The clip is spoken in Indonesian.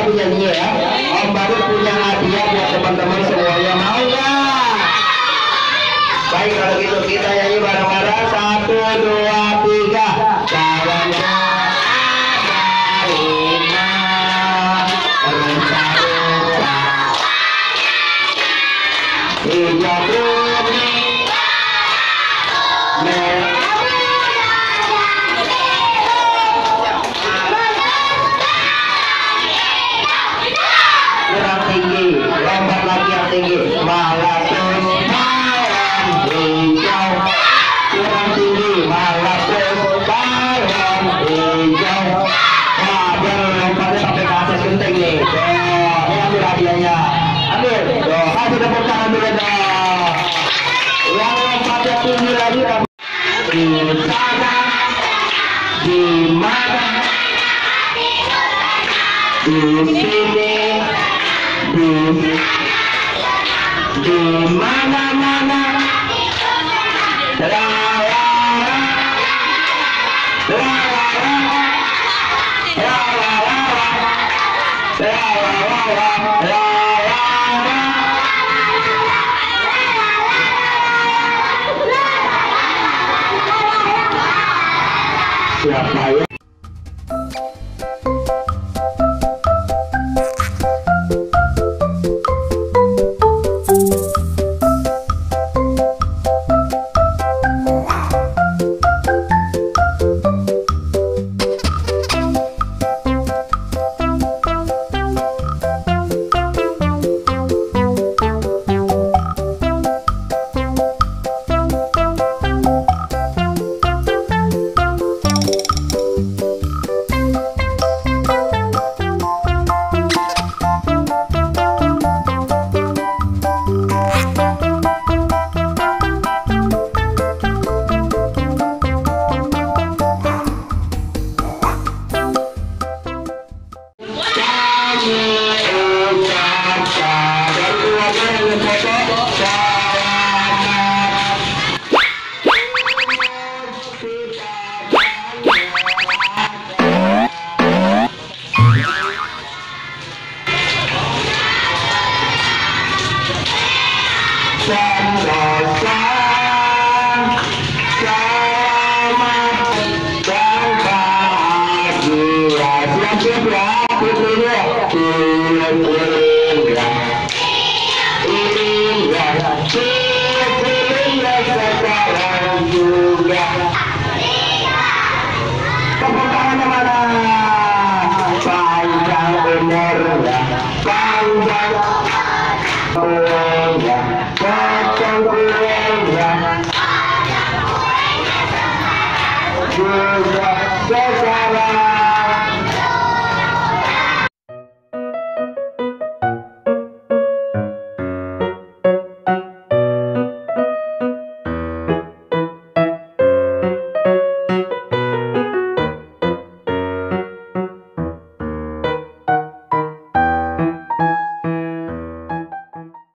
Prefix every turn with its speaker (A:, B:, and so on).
A: tapi nyanyi ya. Om Badut punya hadiah buat teman-teman semuanya, mau nggak? Baik, kalau gitu kita nyanyi bareng-bareng. 1, 2, 3. Kawannya Terima rupa-rupa hijau bumi kurang tinggi, lompat lagi yang tinggi. Malakus malam hijau, kurang tinggi. Malakus malam hijau. Wah, biar lompatnya sampai ke atas genteng nih. Ini ambil hadiahnya. Ambil. Kasih tepuk tangan dulu dong. Yang lompatnya tinggi lagi. Disana, dimana, disini, di mana-mana, siapa ya? Panjang umurnya, panjang umurnya.